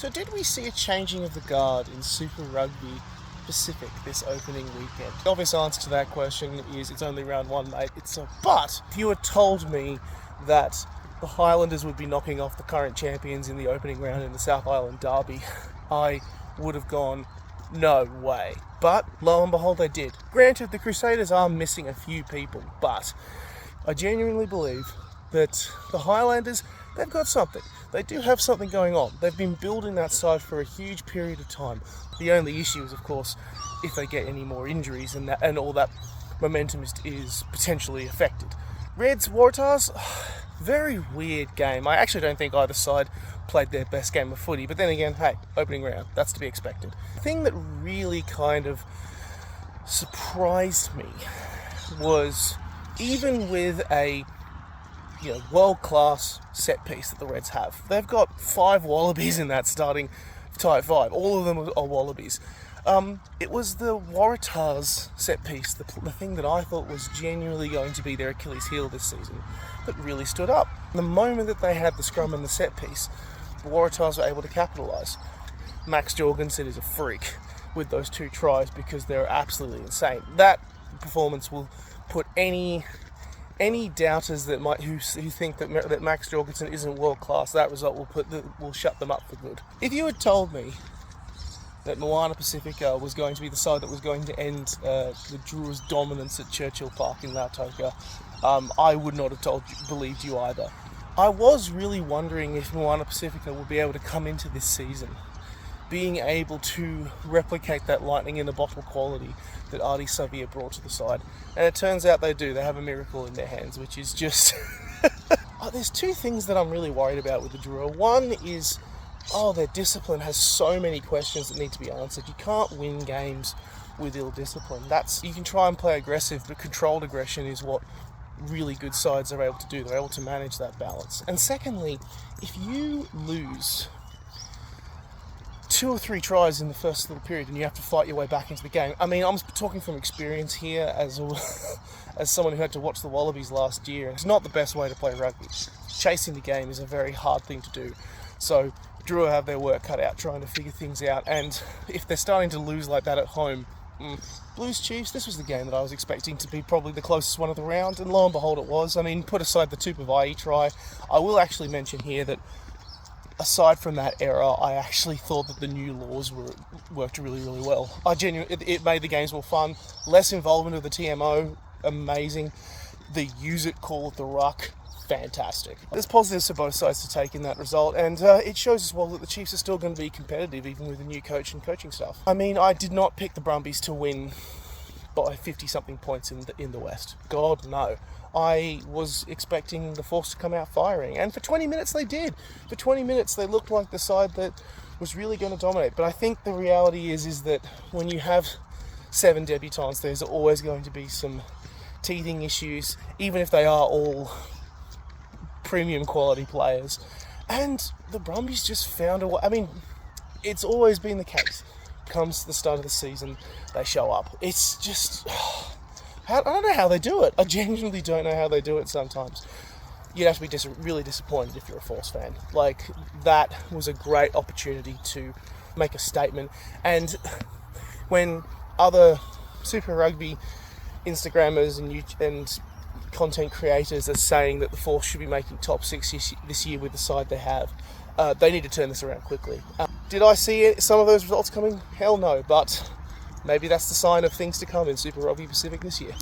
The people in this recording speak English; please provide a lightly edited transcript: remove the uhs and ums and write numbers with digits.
So did we see a changing of the guard in Super Rugby Pacific this opening weekend? The obvious answer to that question is it's only round one, mate. But if you had told me that the Highlanders would be knocking off the current champions in the opening round in the South Island Derby, I would have gone, no way. But lo and behold, they did. Granted, the Crusaders are missing a few people, but I genuinely believe that the Highlanders, they've got something. They do have something going on. They've been building that side for a huge period of time. The only issue is, of course, if they get any more injuries and all that momentum is potentially affected. Reds, Waratahs, very weird game. I actually don't think either side played their best game of footy, but then again, hey, opening round, that's to be expected. The thing that really kind of surprised me was, even with a world-class set piece that the Reds have, they've got 5 Wallabies in that starting tight 5. All of them are Wallabies. It was the Waratahs set piece, the thing that I thought was genuinely going to be their Achilles heel this season, that really stood up. The moment that they had the scrum and the set piece, the Waratahs were able to capitalise. Max Jorgensen is a freak with those 2 tries because they're absolutely insane. That performance will put any doubters that who think that Max Jorgensen isn't world class, that result will shut them up for good. If you had told me that Moana Pacifica was going to be the side that was going to end the Drew's dominance at Churchill Park in Lautoka, I would not have believed you either. I was really wondering if Moana Pacifica would be able to come into this season being able to replicate that lightning in a bottle quality that Ardie Savea brought to the side. And it turns out they do. They have a miracle in their hands, which is just... There's 2 things that I'm really worried about with the Drua. One is, their discipline has so many questions that need to be answered. You can't win games with ill discipline. You can try and play aggressive, but controlled aggression is what really good sides are able to do. They're able to manage that balance. And secondly, if you lose 2 or 3 tries in the first little period and you have to fight your way back into the game. I mean, I'm talking from experience here as someone who had to watch the Wallabies last year. It's not the best way to play rugby. Chasing the game is a very hard thing to do. So Drua have their work cut out trying to figure things out, and if they're starting to lose like that at home, Blues Chiefs, this was the game that I was expecting to be probably the closest one of the round, and lo and behold it was. I mean, put aside the Tupavai try, I will actually mention here that aside from that error, I actually thought that the new laws worked really, really well. It made the games more fun. Less involvement of the TMO, amazing. The use it call at the ruck, fantastic. There's positives for both sides to take in that result, and it shows as well that the Chiefs are still going to be competitive even with a new coach and coaching staff. I mean, I did not pick the Brumbies to win by 50-something points in the West. God, no. I was expecting the Force to come out firing, and for 20 minutes they did. For 20 minutes they looked like the side that was really going to dominate. But I think the reality is that when you have 7 debutants, there's always going to be some teething issues, even if they are all premium quality players. And the Brumbies just found a way. I mean, it's always been the case. Comes the start of the season, they show up. It's just... I don't know how they do it. I genuinely don't know how they do it sometimes. You'd have to be really disappointed if you're a Force fan. Like, that was a great opportunity to make a statement. And when other Super Rugby Instagrammers and content creators are saying that the Force should be making top 6 this year with the side they have, they need to turn this around quickly. Did I see some of those results coming? Hell no, but maybe that's the sign of things to come in Super Rugby Pacific this year.